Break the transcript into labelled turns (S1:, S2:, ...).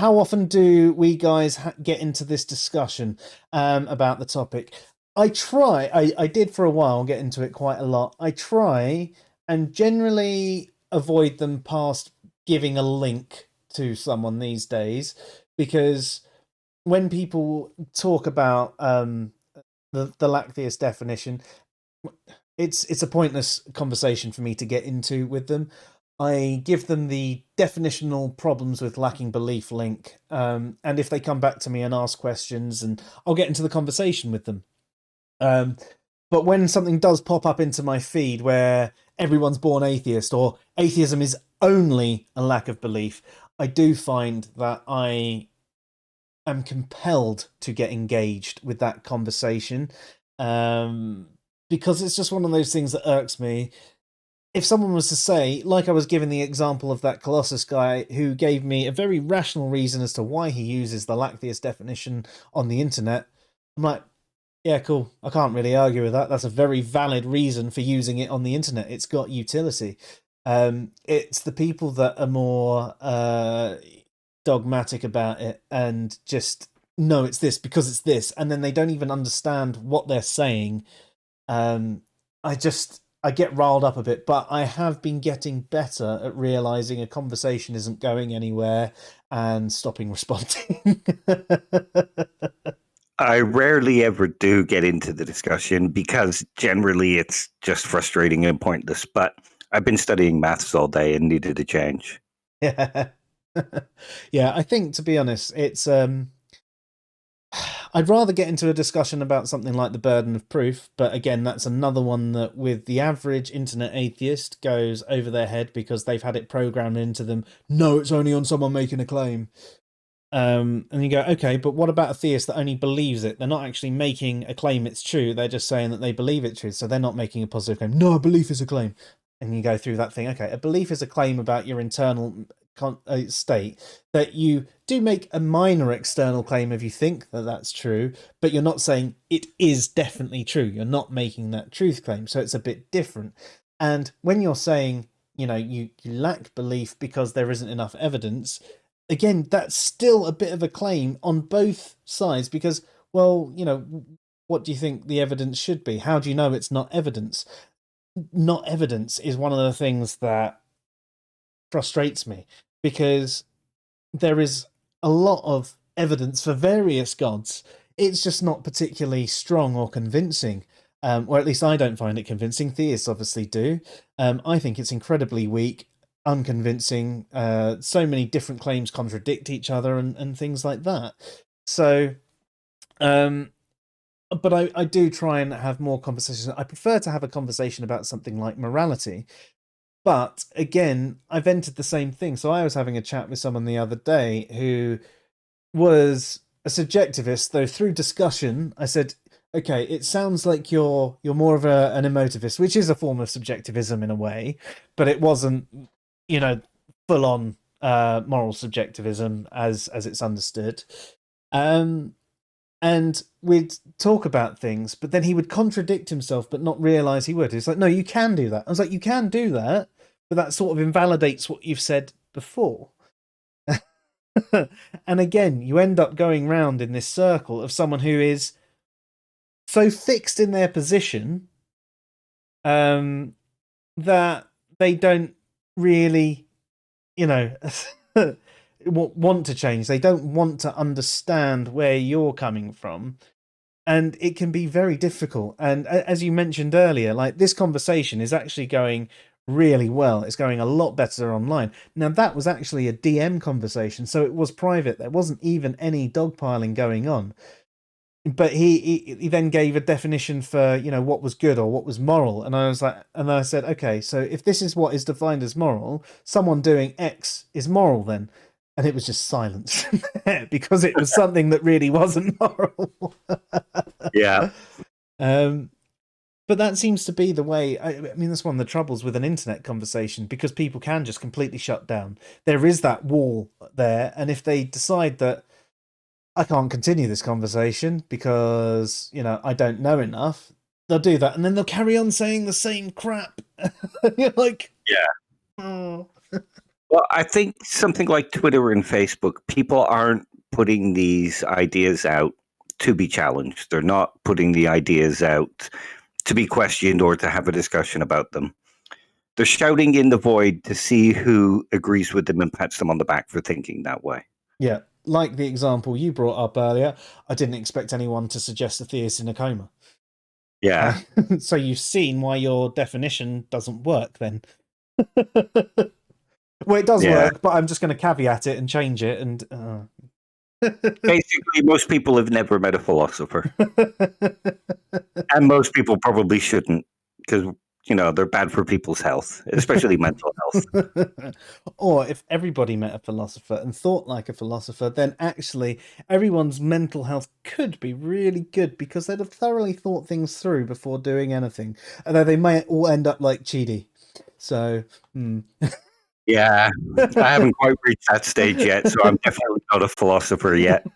S1: how often do we guys get into this discussion about the topic? I did for a while get into it quite a lot. I try and generally avoid them past giving a link to someone these days, because when people talk about the Lacktheist definition, it's a pointless conversation for me to get into with them. I give them the definitional problems with lacking belief link, and if they come back to me and ask questions, and I'll get into the conversation with them. Um, but when something does pop up into my feed where everyone's born atheist or atheism is only a lack of belief, I do find that I am compelled to get engaged with that conversation, um, because it's just one of those things that irks me. If someone was to say, like I was given the example of that Colossus guy who gave me a very rational reason as to why he uses the Lacktheist definition on the internet, I'm like, yeah, cool. I can't really argue with that. That's a very valid reason for using it on the internet. It's got utility. It's the people that are more dogmatic about it and just no, it's this because it's this, and then they don't even understand what they're saying. Um, I get riled up a bit, but I have been getting better at realizing a conversation isn't going anywhere and stopping responding.
S2: I rarely ever do get into the discussion because generally it's just frustrating and pointless. But I've been studying maths all day and needed a change.
S1: Yeah. Yeah, I think to be honest, it's I'd rather get into a discussion about something like the burden of proof, but again, that's another one that with the average internet atheist goes over their head because they've had it programmed into them. No, it's only on someone making a claim. And you go, okay, but what about a theist that only believes it? They're not actually making a claim it's true. They're just saying that they believe it's true. So they're not making a positive claim. No, a belief is a claim. And you go through that thing. Okay, a belief is a claim about your internal state, that you do make a minor external claim if you think that that's true, but you're not saying it is definitely true. You're not making that truth claim. So it's a bit different. And when you're saying, you lack belief because there isn't enough evidence, again, that's still a bit of a claim on both sides because, well, what do you think the evidence should be? How do you know it's not evidence? Not evidence is one of the things that frustrates me because there is a lot of evidence for various gods. It's just not particularly strong or convincing. Or at least I don't find it convincing. Theists obviously do. I think it's incredibly weak, unconvincing. So many different claims contradict each other and things like that. So, but I do try and have more conversations. I prefer to have a conversation about something like morality. But again, I've entered the same thing. So I was having a chat with someone the other day who was a subjectivist, though through discussion, I said, okay, it sounds like you're more of an emotivist, which is a form of subjectivism in a way, but it wasn't, full on moral subjectivism as it's understood. Um, and we'd talk about things, but then he would contradict himself, but not realize he would. It's like, no, you can do that. I was like, you can do that, but that sort of invalidates what you've said before. And again, you end up going round in this circle of someone who is so fixed in their position that they don't really, you know, want to change. They don't want to understand where you're coming from. And it can be very difficult. And as you mentioned earlier, like this conversation is actually going really well. It's going a lot better online. Now, that was actually a DM conversation, so it was private. There wasn't even any dogpiling going on. But he then gave a definition for, what was good or what was moral. And I was like, and I said, okay, so if this is what is defined as moral, someone doing X is moral then. And it was just silence because it was something that really wasn't moral.
S2: Yeah.
S1: Um, but that seems to be the way. I mean, that's one of the troubles with an internet conversation because people can just completely shut down. There is that wall there, and if they decide that I can't continue this conversation because I don't know enough, they'll do that, and then they'll carry on saying the same crap. You're like,
S2: Yeah.
S1: oh.
S2: Well, I think something like Twitter and Facebook, people aren't putting these ideas out to be challenged. They're not putting the ideas out to be questioned or to have a discussion about them. They're shouting in the void to see who agrees with them and pats them on the back for thinking that way.
S1: Yeah, like the example you brought up earlier, I didn't expect anyone to suggest a theist in a coma.
S2: Yeah.
S1: So you've seen why your definition doesn't work then. Well, it does
S2: Yeah.
S1: work, but I'm just going to caveat it and change it. And
S2: Basically, most people have never met a philosopher. And most people probably shouldn't because, they're bad for people's health, especially mental health.
S1: Or if everybody met a philosopher and thought like a philosopher, then actually everyone's mental health could be really good because they'd have thoroughly thought things through before doing anything. Although they might all end up like Chidi. So,
S2: Yeah, I haven't quite reached that stage yet, so I'm definitely not a philosopher yet.